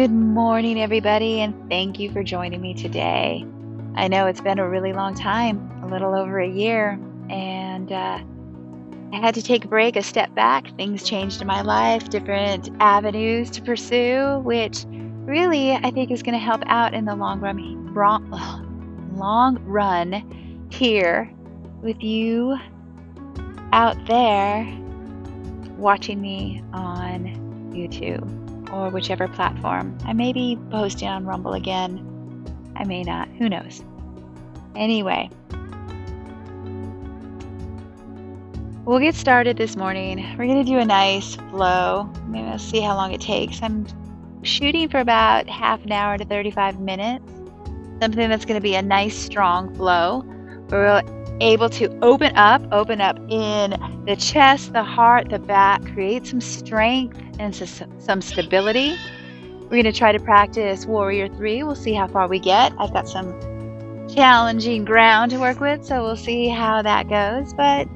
Good morning, everybody, and thank you for joining me today. I know it's been a really long time, a little over a year, and I had to take a break, a step back. Things changed in my life, different avenues to pursue, which really I think is going to help out in the long run here with you out there watching me on YouTube or whichever platform. I may be posting on Rumble again. I may not. Who knows? Anyway, we'll get started this morning. We're going to do a nice flow. I'm going to see how long it takes. I'm shooting for about half an hour to 35 minutes. Something that's going to be a nice, strong flow. We're able to open up in the chest, the heart, the back, create some strength and some stability. We're going to try to practice Warrior 3. We'll see how far we get. I've got some challenging ground to work with, so we'll see how that goes. But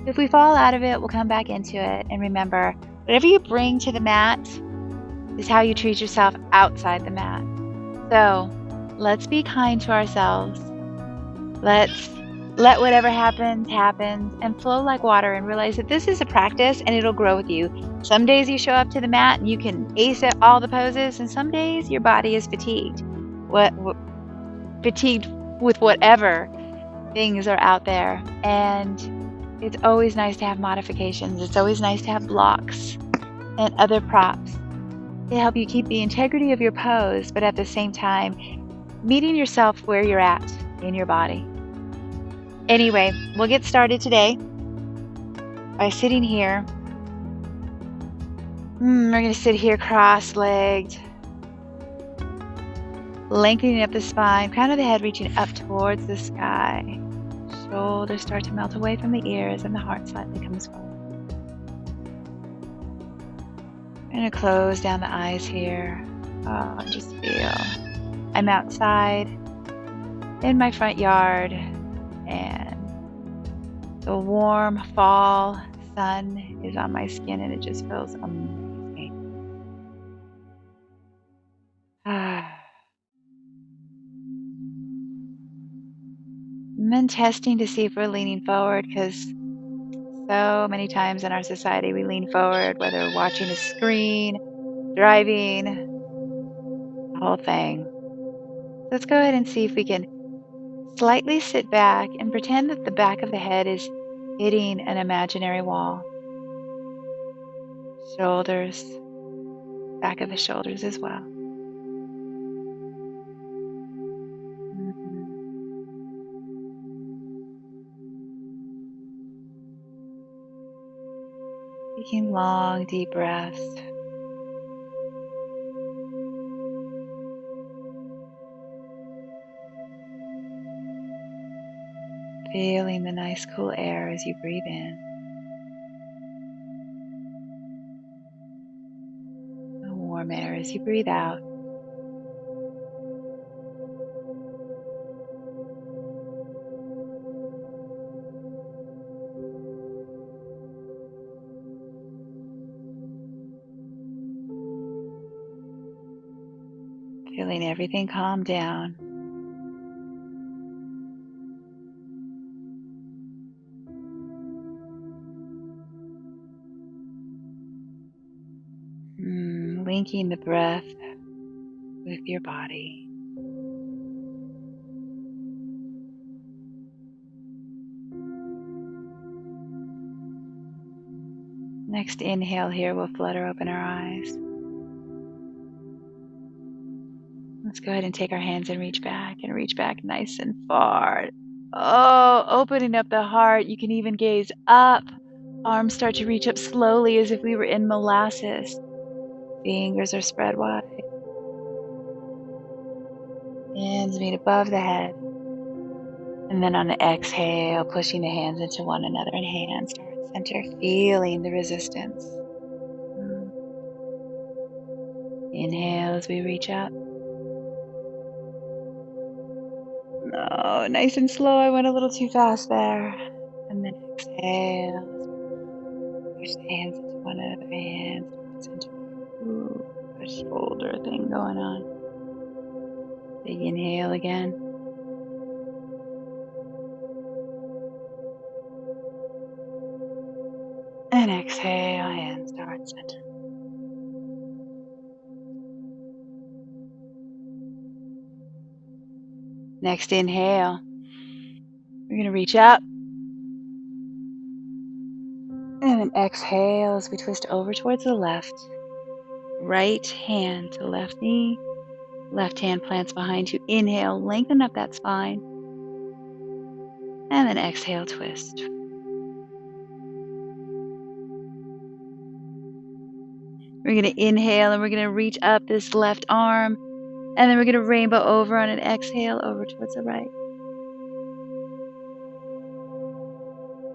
if we fall out of it, we'll come back into it. And remember, whatever you bring to the mat is how you treat yourself outside the mat. So let's be kind to ourselves. Let's let whatever happens, and flow like water and realize that this is a practice and it'll grow with you. Some days you show up to the mat and you can ace it, all the poses, and some days your body is fatigued. Fatigued with whatever things are out there. And it's always nice to have modifications. It's always nice to have blocks and other props to help you keep the integrity of your pose, but at the same time, meeting yourself where you're at in your body. Anyway, we'll get started today by sitting here. We're going to sit here cross-legged, lengthening up the spine, crown of the head reaching up towards the sky. Shoulders start to melt away from the ears and the heart slightly comes forward. I'm going to close down the eyes here. Just feel I'm outside in my front yard, and the warm fall sun is on my skin and it just feels amazing. And then testing to see if we're leaning forward, because so many times in our society we lean forward, whether we're watching a screen, driving, the whole thing. Let's go ahead and see if we can slightly sit back and pretend that the back of the head is hitting an imaginary wall. Shoulders, back of the shoulders as well. Taking long, deep breaths. Feeling the nice cool air as you breathe in. The warm air as you breathe out. Feeling everything calm down. Linking the breath with your body. Next inhale here, we'll flutter open our eyes. Let's go ahead and take our hands and reach back nice and far. Oh, opening up the heart. You can even gaze up. Arms start to reach up slowly as if we were in molasses. Fingers are spread wide. Hands meet above the head. And then on an exhale, pushing the hands into one another and hands start center, feeling the resistance. Inhale as we reach up. No, nice and slow. I went a little too fast there. And then exhale. Push the hands into one another. Hands center. Push shoulder thing going on. Big inhale again. And exhale and start center. Next inhale, we're going to reach up. And then exhale as we twist over towards the left. Right hand to left knee. Left hand plants behind you. Inhale, lengthen up that spine. And then exhale, twist. We're going to inhale and we're going to reach up this left arm. And then we're going to rainbow over on an exhale over towards the right.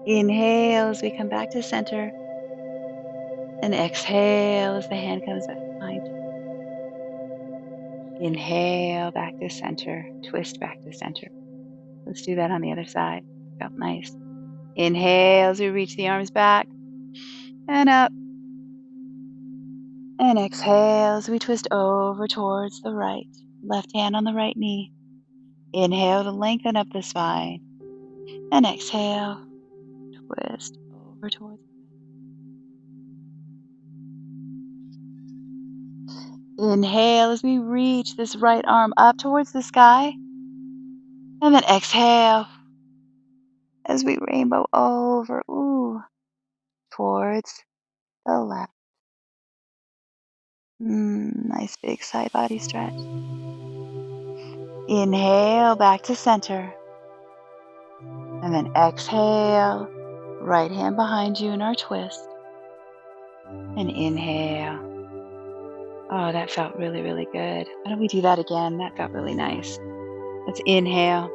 Inhale as we come back to center. And exhale as the hand comes back behind you. Inhale back to center. Twist back to center. Let's do that on the other side. Felt nice. Inhale as we reach the arms back. And up. And exhale as we twist over towards the right. Left hand on the right knee. Inhale to lengthen up the spine. And exhale, twist over towards. Inhale as we reach this right arm up towards the sky. And then exhale as we rainbow over, towards the left. Nice big side body stretch. Inhale back to center. And then exhale, right hand behind you in our twist. And inhale. Oh, that felt really, really good. Why don't we do that again? That felt really nice. Let's inhale,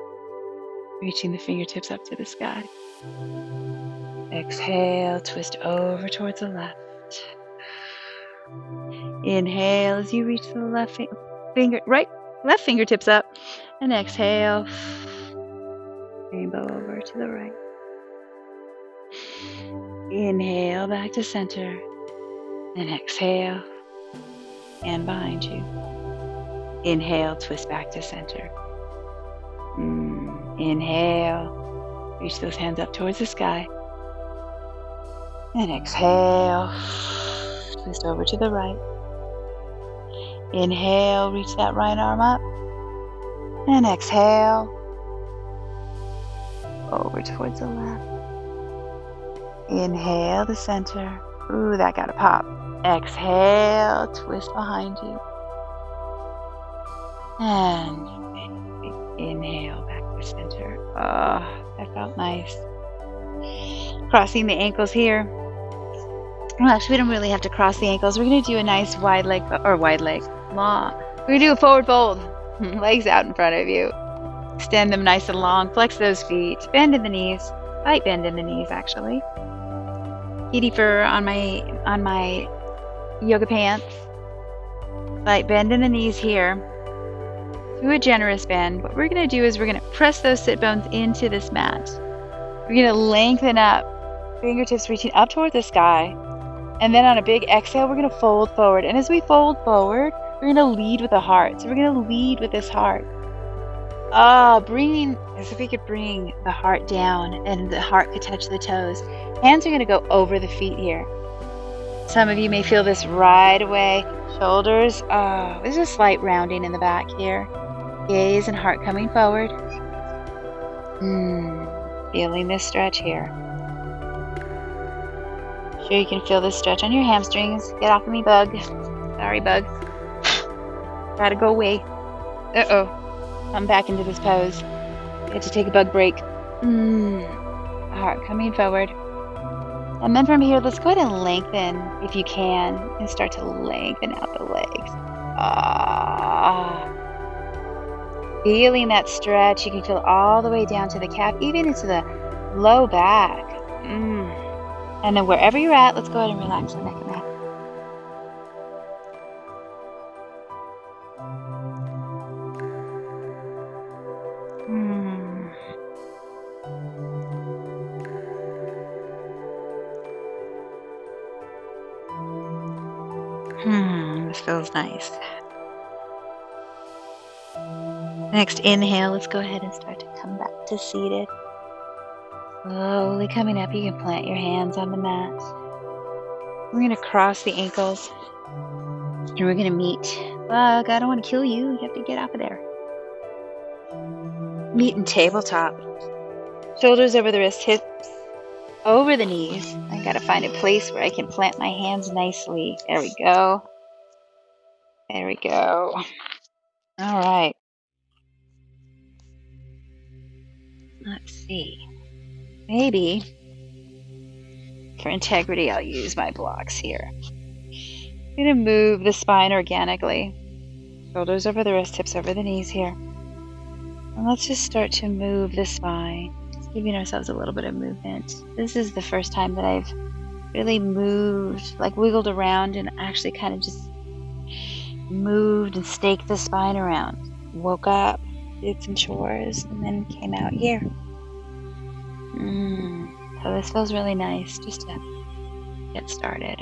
reaching the fingertips up to the sky. Exhale, twist over towards the left. Inhale as you reach the left left fingertips up. And exhale, rainbow over to the right. Inhale back to center. And exhale, hand behind you. Inhale, twist back to center. Inhale, reach those hands up towards the sky. And exhale, twist over to the right. Inhale, reach that right arm up. And exhale, over towards the left. Inhale to center. Ooh, that got a pop. Exhale, twist behind you. And inhale back to center. Oh, that felt nice. Crossing the ankles here. Well, actually, we don't really have to cross the ankles. We're going to do a nice long. We're going to do a forward fold. Legs out in front of you. Extend them nice and long. Flex those feet. Bend in the knees. Slight bend in the knees, actually. Kitty fur on my yoga pants. Slight bend in the knees here. Do a generous bend. What we're going to do is we're going to press those sit bones into this mat. We're going to lengthen up. Fingertips reaching up towards the sky. And then on a big exhale, we're going to fold forward. And as we fold forward, we're going to lead with the heart. So we're going to lead with this heart. As if we could bring the heart down and the heart could touch the toes. Hands are going to go over the feet here. Some of you may feel this right away. Shoulders, there's a slight rounding in the back here. Gaze and heart coming forward. Feeling this stretch here. Sure you can feel this stretch on your hamstrings. Get off of me, bug. Sorry, bug. Gotta go away. Come back into this pose. Get to take a bug break. Heart coming forward. And then from here, let's go ahead and lengthen, if you can, and start to lengthen out the legs. Feeling that stretch. You can feel all the way down to the calf, even into the low back. And then wherever you're at, let's go ahead and relax the neck and neck. This feels nice. Next inhale, let's go ahead and start to come back to seated. Slowly coming up, you can plant your hands on the mat. We're going to cross the ankles. And we're going to meet. Bug, I don't want to kill you. You have to get off of there. Meet in tabletop. Shoulders over the wrists, hips over the knees. I got to find a place where I can plant my hands nicely. There we go. There we go. All right. Let's see. Maybe for integrity, I'll use my blocks here. I'm going to move the spine organically. Shoulders over the wrists, hips over the knees here. And let's just start to move the spine. Just giving ourselves a little bit of movement. This is the first time that I've really moved, like wiggled around and actually kind of just moved and staked the spine around. Woke up, did some chores, and then came out here. So this feels really nice just to get started.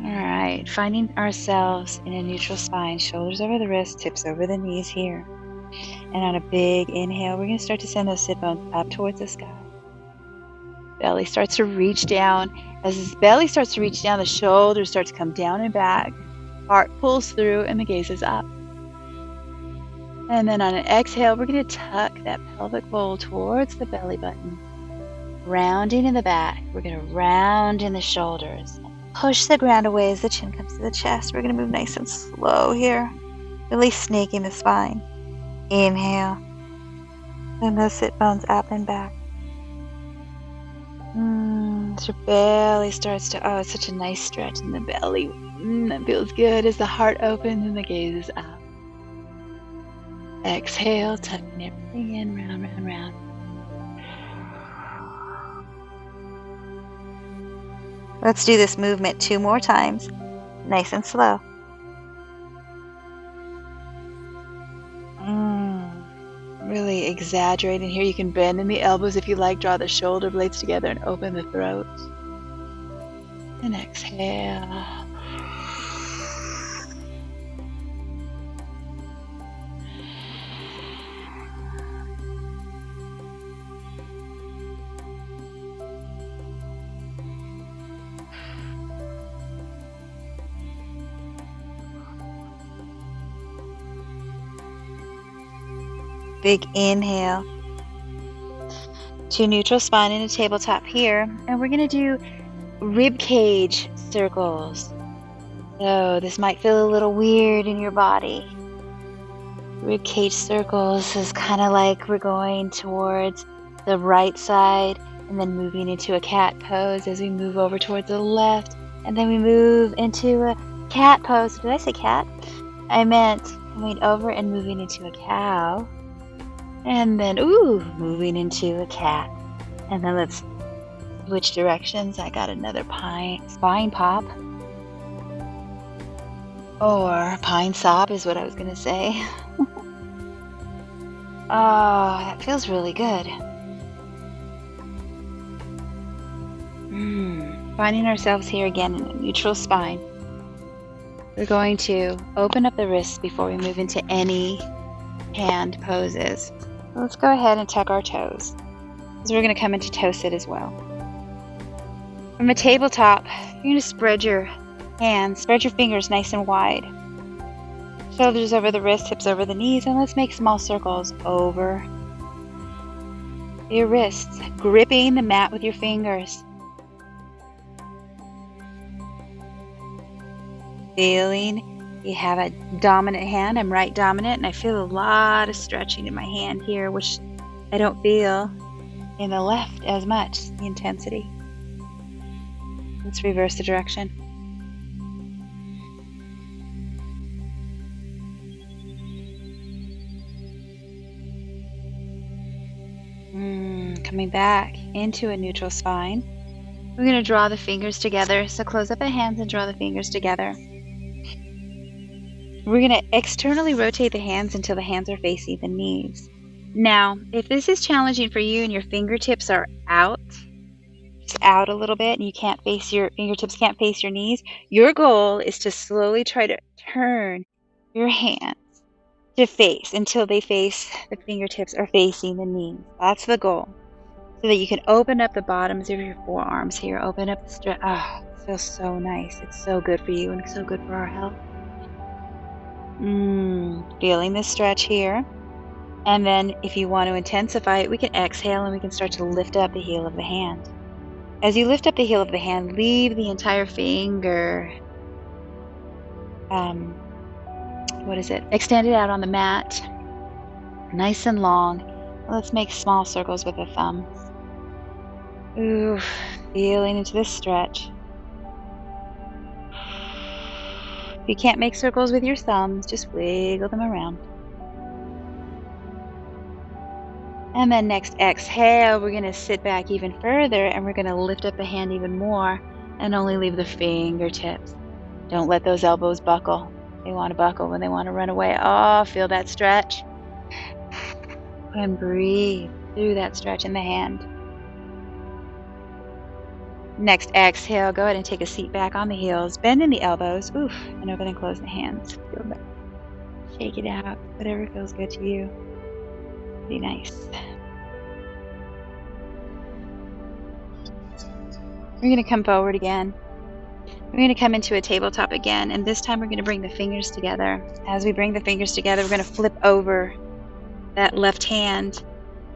Alright, finding ourselves in a neutral spine, shoulders over the wrists, hips over the knees here. And on a big inhale, we're going to start to send those sit bones up towards the sky. Belly starts to reach down. As this belly starts to reach down, the shoulders start to come down and back. Heart pulls through and the gaze is up. And then on an exhale, we're going to tuck that pelvic bowl towards the belly button. Rounding in the back, we're going to round in the shoulders. Push the ground away as the chin comes to the chest. We're going to move nice and slow here. Really snaking the spine. Inhale. And those sit bones up and back. As your belly starts to, it's such a nice stretch in the belly. That feels good as the heart opens and the gaze is up. Exhale, tucking everything in, round, round, round. Let's do this movement 2 more times, nice and slow. Really exaggerating here. You can bend in the elbows if you like. Draw the shoulder blades together and open the throat. And exhale. Big inhale to neutral spine in a tabletop here, and we're going to do rib cage circles. So this might feel a little weird in your body. Rib cage circles is kind of like we're going towards the right side and then moving into a cat pose as we move over towards the left, and then we move into a cat pose. Did I say cat? I meant coming over and moving into a cow. And then, moving into a cat. And then let's switch directions. I got another spine pop. Or pine sob is what I was going to say. Oh, that feels really good. Finding ourselves here again in a neutral spine. We're going to open up the wrists before we move into any hand poses. Let's go ahead and tuck our toes, because we're going to come into toe sit as well. From a tabletop, you're going to spread your hands, spread your fingers nice and wide. Shoulders over the wrists, hips over the knees, and let's make small circles over your wrists, gripping the mat with your fingers. Feeling you have a dominant hand. I'm right dominant, and I feel a lot of stretching in my hand here, which I don't feel in the left as much, the intensity. Let's reverse the direction. Coming back into a neutral spine. We're going to draw the fingers together. So close up the hands and draw the fingers together. We're going to externally rotate the hands until the hands are facing the knees. Now, if this is challenging for you and your fingertips are out, just out a little bit and you can't face your fingertips, can't face your knees, your goal is to slowly try to turn your hands to face until they face the fingertips are facing the knees. That's the goal. So that you can open up the bottoms of your forearms here. Open up the stretch. Ah, it feels so nice. It's so good for you and so good for our health. Feeling the stretch here. And then if you want to intensify it, we can exhale and we can start to lift up the heel of the hand. As you lift up the heel of the hand, leave the entire finger, extend it out on the mat, nice and long. Let's make small circles with the thumbs. Ooh, feeling into this stretch. If you can't make circles with your thumbs, just wiggle them around. And then next exhale, we're going to sit back even further and we're going to lift up the hand even more and only leave the fingertips. Don't let those elbows buckle. They want to buckle when they want to run away. Oh, feel that stretch. And breathe through that stretch in the hand. Next exhale, go ahead and take a seat back on the heels. Bend in the elbows. Oof, and open and close the hands. Feel that. Shake it out. Whatever feels good to you. Be nice. We're going to come forward again. We're going to come into a tabletop again, and this time we're going to bring the fingers together. As we bring the fingers together, we're going to flip over that left hand,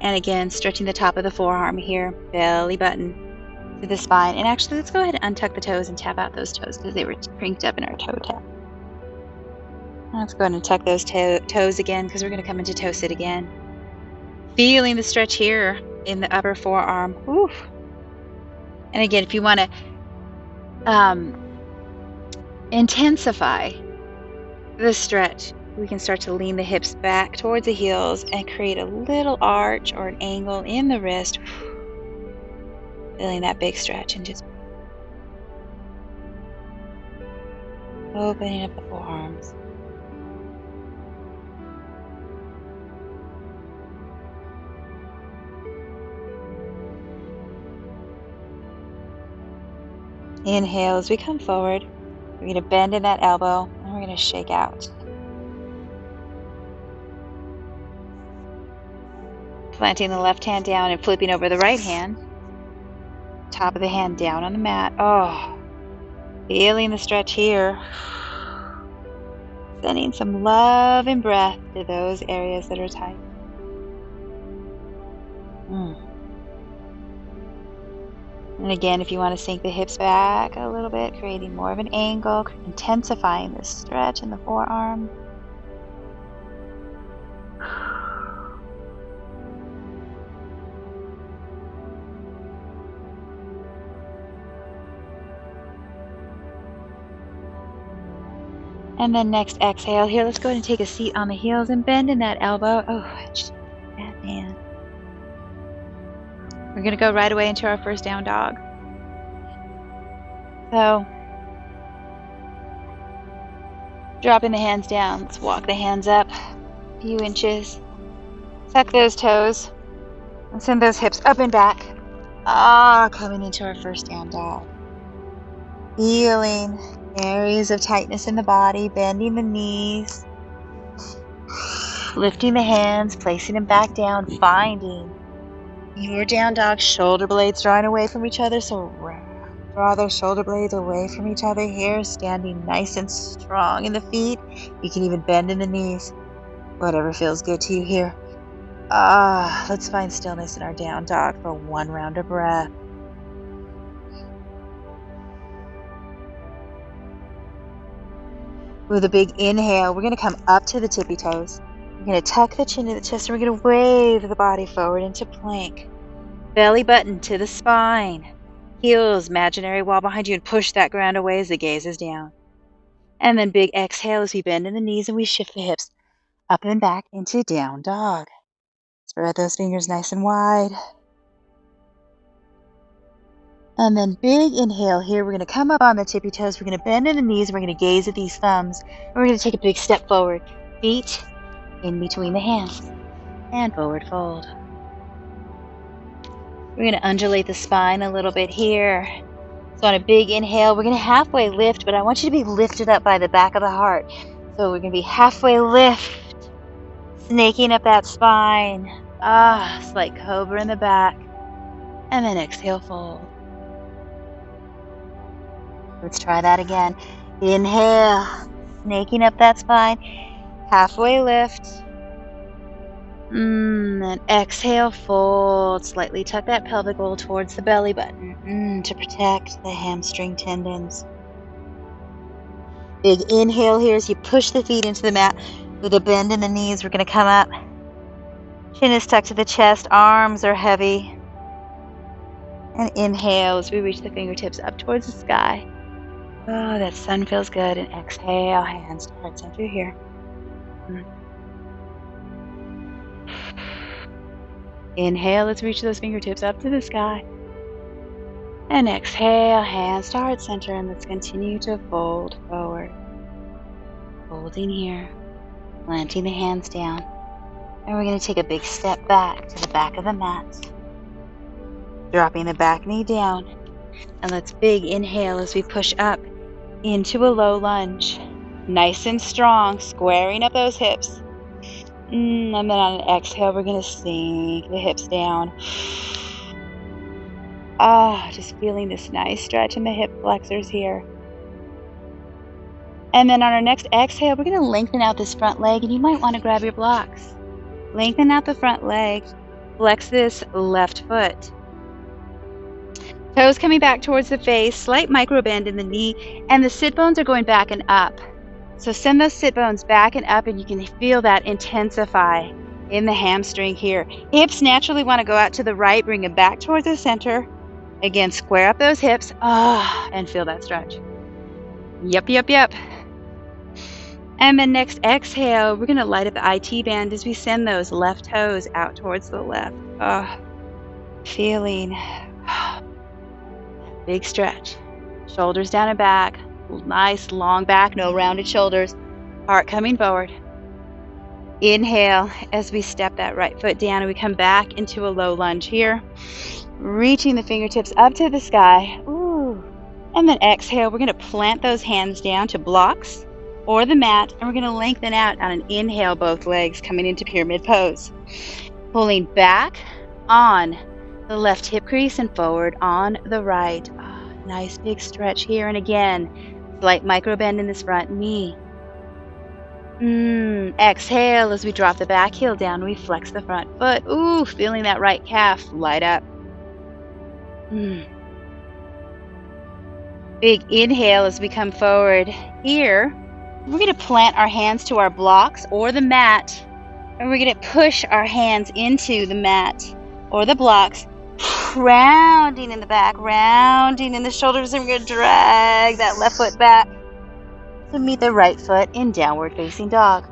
and again, stretching the top of the forearm here, belly button to the spine. And actually, let's go ahead and untuck the toes and tap out those toes because they were crinked up in our toe tap. Let's go ahead and tuck those toes again because we're going to come into toe sit again. Feeling the stretch here in the upper forearm. Whew. And again, if you want to intensify the stretch, we can start to lean the hips back towards the heels and create a little arch or an angle in the wrist. Feeling that big stretch and just opening up the forearms. Inhale as we come forward. We're going to bend in that elbow and we're going to shake out. Planting the left hand down and flipping over the right hand. Top of the hand down on the mat. Oh, feeling the stretch here. Sending some love and breath to those areas that are tight. And again, if you want to sink the hips back a little bit, creating more of an angle, intensifying the stretch in the forearm. And then next exhale here, let's go ahead and take a seat on the heels and bend in that elbow. Oh, that man. We're going to go right away into our first down dog. So, dropping the hands down. Let's walk the hands up a few inches. Tuck those toes and send those hips up and back. Coming into our first down dog. Feeling areas of tightness in the body, bending the knees, lifting the hands, placing them back down, finding your down dog, shoulder blades drawing away from each other. So draw those shoulder blades away from each other here, standing nice and strong in the feet. You can even bend in the knees, whatever feels good to you here. Let's find stillness in our down dog for one round of breath. With a big inhale, we're going to come up to the tippy toes. We're going to tuck the chin to the chest, and we're going to wave the body forward into plank. Belly button to the spine. Heels, imaginary wall behind you, and push that ground away as the gaze is down. And then big exhale as we bend in the knees and we shift the hips up and back into down dog. Spread those fingers nice and wide. And then big inhale here. We're going to come up on the tippy toes. We're going to bend in the knees. And we're going to gaze at these thumbs. And we're going to take a big step forward. Feet in between the hands. And forward fold. We're going to undulate the spine a little bit here. So on a big inhale, we're going to halfway lift, but I want you to be lifted up by the back of the heart. So we're going to be halfway lift, snaking up that spine. Slight cobra in the back. And then exhale, fold. Let's try that again. Inhale, snaking up that spine. Halfway lift. And exhale, fold. Slightly tuck that pelvic bowl towards the belly button to protect the hamstring tendons. Big inhale here as you push the feet into the mat with a bend in the knees. We're going to come up. Chin is tucked to the chest. Arms are heavy. And inhale as we reach the fingertips up towards the sky. Oh, that sun feels good. And exhale, hands to heart center here. Inhale, let's reach those fingertips up to the sky. And exhale, hands to heart center, and let's continue to fold forward. Holding here, planting the hands down. And we're going to take a big step back to the back of the mat. Dropping the back knee down. And let's big inhale as we push up into a low lunge. Nice and strong, squaring up those hips. And then on an exhale, we're going to sink the hips down. Just feeling this nice stretch in the hip flexors here. And then on our next exhale, we're going to lengthen out this front leg, and you might want to grab your blocks. Lengthen out the front leg. Flex this left foot. Toes coming back towards the face, slight micro bend in the knee, and the sit bones are going back and up. So send those sit bones back and up, and you can feel that intensify in the hamstring here. Hips naturally want to go out to the right, bring them back towards the center. Again, square up those hips, and feel that stretch. Yep. And then next exhale, we're going to light up the IT band as we send those left toes out towards the left. Feeling big stretch. Shoulders down and back. Nice long back, no rounded shoulders. Heart coming forward. Inhale as we step that right foot down and we come back into a low lunge here. Reaching the fingertips up to the sky. And then exhale, we're going to plant those hands down to blocks or the mat, and we're going to lengthen out on an inhale, both legs coming into pyramid pose. Pulling back on the left hip crease and forward on the right. Nice big stretch here. And again, slight micro bend in this front knee. Exhale as we drop the back heel down. We flex the front foot. Feeling that right calf light up. Big inhale as we come forward here. We're going to plant our hands to our blocks or the mat. And we're going to push our hands into the mat or the blocks. Rounding in the back, rounding in the shoulders, and we're going to drag that left foot back to meet the right foot in downward facing dog.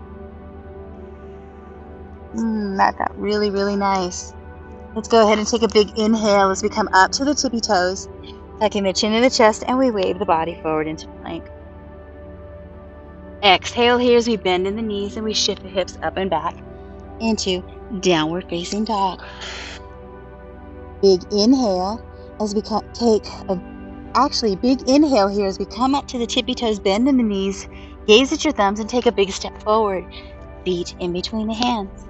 That got really, really nice. Let's go ahead and take a big inhale as we come up to the tippy toes, tucking the chin in the chest, and we wave the body forward into plank. Exhale here as we bend in the knees and we shift the hips up and back into downward facing dog. Big inhale as we big inhale here as we come up to the tippy toes, bend in the knees, gaze at your thumbs, and take a big step forward. Feet in between the hands.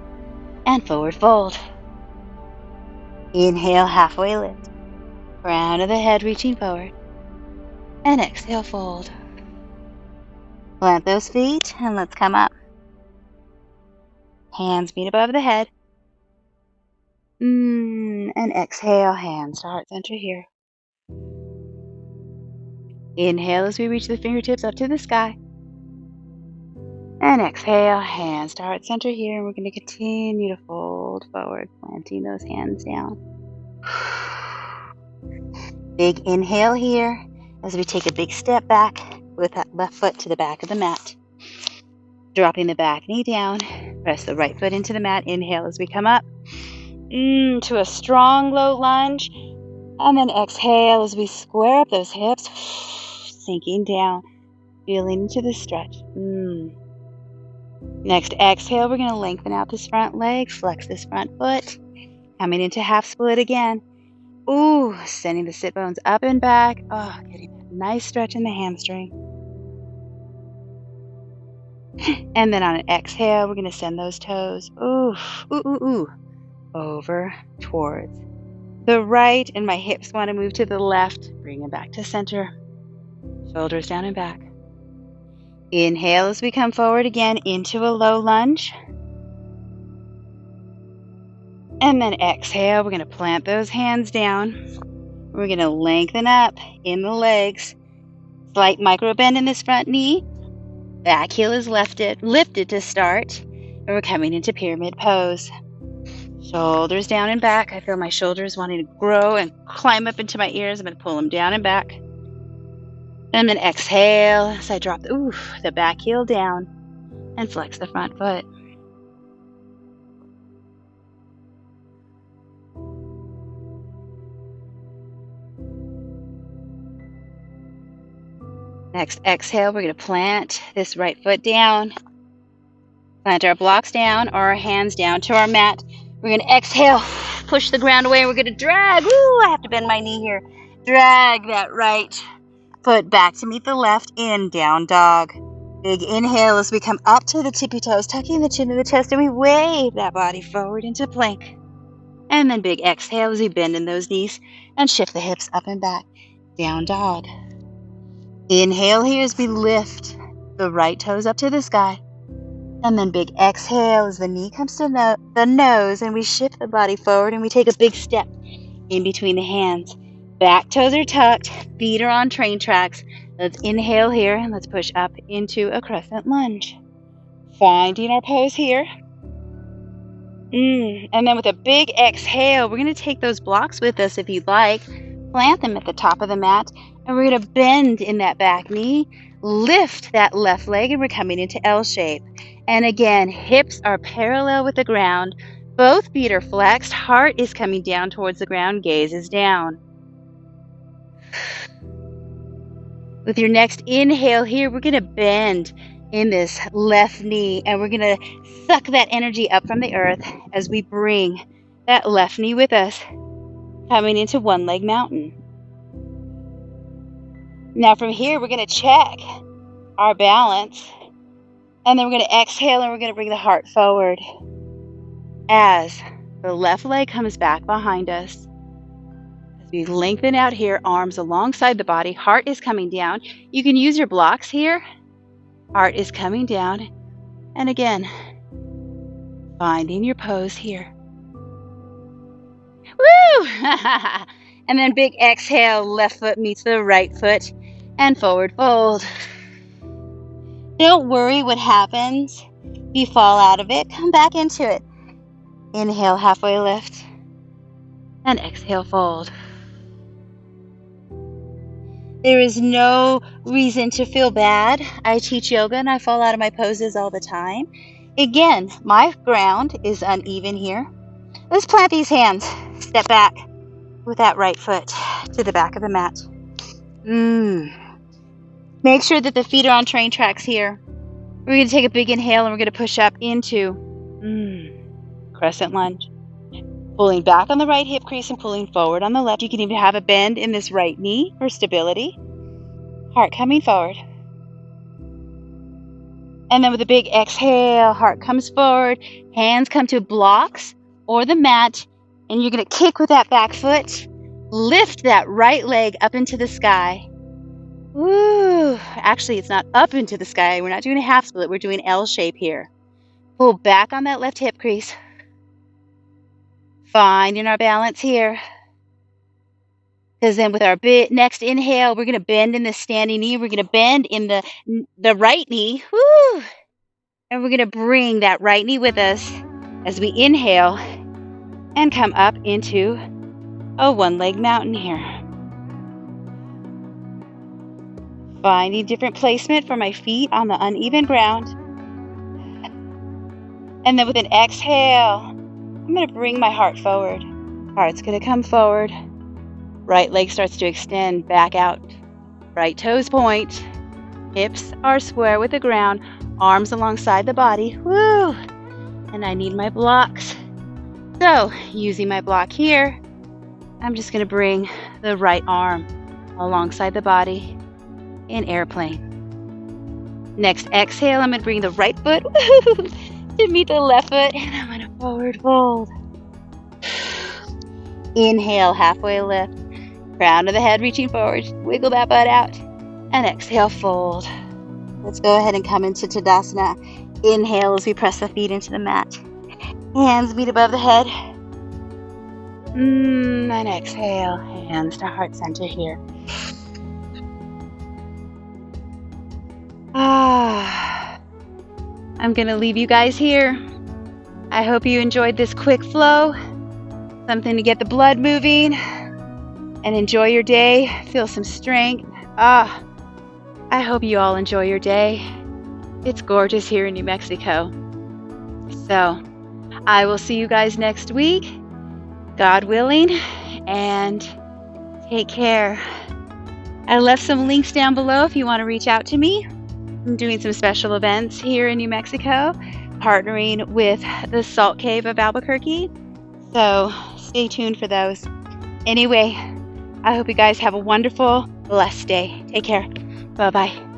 And forward fold. Inhale, halfway lift. Crown of the head reaching forward. And exhale, fold. Plant those feet and let's come up. Hands meet above the head. And exhale, hands to heart center here. Inhale as we reach the fingertips up to the sky. And exhale, hands to heart center here. And we're going to continue to fold forward, planting those hands down. Big inhale here as we take a big step back with that left foot to the back of the mat. Dropping the back knee down. Press the right foot into the mat. Inhale as we come up. To a strong low lunge, and then exhale as we square up those hips, sinking down, feeling into the stretch. Next exhale, we're going to lengthen out this front leg, flex this front foot, coming into half split again. Ooh, sending the sit bones up and back. Oh, getting that nice stretch in the hamstring. And then on an exhale, we're going to send those toes, over towards the right. And my hips want to move to the left. Bring them back to center. Shoulders down and back. Inhale as we come forward again into a low lunge. And then exhale, we're going to plant those hands down. We're going to lengthen up in the legs. Slight micro bend in this front knee. Back heel is lifted to start. And we're coming into pyramid pose. Shoulders down and back. I feel my shoulders wanting to grow and climb up into my ears. I'm going to pull them down and back. And then exhale as I drop the back heel down and flex the front foot. Next exhale, we're going to plant this right foot down. Plant our blocks down or our hands down to our mat. We're going to exhale, push the ground away. We're going to drag. I have to bend my knee here. Drag that right foot back to meet the left in down dog. Big inhale as we come up to the tippy toes, tucking the chin to the chest, and we wave that body forward into plank. And then big exhale as we bend in those knees and shift the hips up and back. Down dog. Inhale here as we lift the right toes up to the sky. And then big exhale as the knee comes to the nose and we shift the body forward and we take a big step in between the hands. Back toes are tucked, feet are on train tracks. Let's inhale here and let's push up into a crescent lunge. Finding our pose here. And then with a big exhale, we're going to take those blocks with us if you'd like. Plant them at the top of the mat. And we're going to bend in that back knee. Lift that left leg and we're coming into L shape. And again, hips are parallel with the ground. Both feet are flexed. Heart is coming down towards the ground. Gaze is down. With your next inhale here, we're going to bend in this left knee and we're going to suck that energy up from the earth as we bring that left knee with us, coming into one leg mountain. Now from here, we're going to check our balance and then we're going to exhale and we're going to bring the heart forward as the left leg comes back behind us. As we lengthen out here, arms alongside the body, heart is coming down. You can use your blocks here. Heart is coming down. And again, finding your pose here. Woo! And then big exhale, left foot meets the right foot and forward fold. Don't worry what happens. If you fall out of it, come back into it. Inhale, halfway lift. And exhale, fold. There is no reason to feel bad. I teach yoga and I fall out of my poses all the time. Again, my ground is uneven here. Let's plant these hands. Step back with that right foot to the back of the mat. Make sure that the feet are on train tracks here. We're going to take a big inhale and we're going to push up into crescent lunge. Pulling back on the right hip crease and pulling forward on the left. You can even have a bend in this right knee for stability. Heart coming forward. And then with a big exhale, heart comes forward. Hands come to blocks or the mat. And you're going to kick with that back foot. Lift that right leg up into the sky. Woo! Actually, it's not up into the sky. We're not doing a half split. We're doing L shape here. Pull back on that left hip crease. Finding our balance here. Because then with our next inhale, we're going to bend in the standing knee. We're going to bend in the right knee. Woo! And we're going to bring that right knee with us as we inhale and come up into a one-leg mountain here. Finding different placement for my feet on the uneven ground. And then with an exhale, I'm going to bring my heart forward. Heart's going to come forward. Right leg starts to extend back out. Right toes point. Hips are square with the ground. Arms alongside the body. Woo! And I need my blocks. So, using my block here, I'm just going to bring the right arm alongside the body in airplane. Next exhale, I'm going to bring the right foot to meet the left foot, and I'm going to forward fold. Inhale, halfway lift, crown of the head reaching forward, wiggle that butt out, and exhale, fold. Let's go ahead and come into Tadasana. Inhale as we press the feet into the mat. Hands meet above the head. And exhale, hands to heart center here. I'm going to leave you guys here. I hope you enjoyed this quick flow. Something to get the blood moving and enjoy your day. Feel some strength. I hope you all enjoy your day. It's gorgeous here in New Mexico. So I will see you guys next week, God willing, and take care. I left some links down below if you want to reach out to me. I'm doing some special events here in New Mexico, partnering with the Salt Cave of Albuquerque. So stay tuned for those. Anyway, I hope you guys have a wonderful, blessed day. Take care. Bye-bye.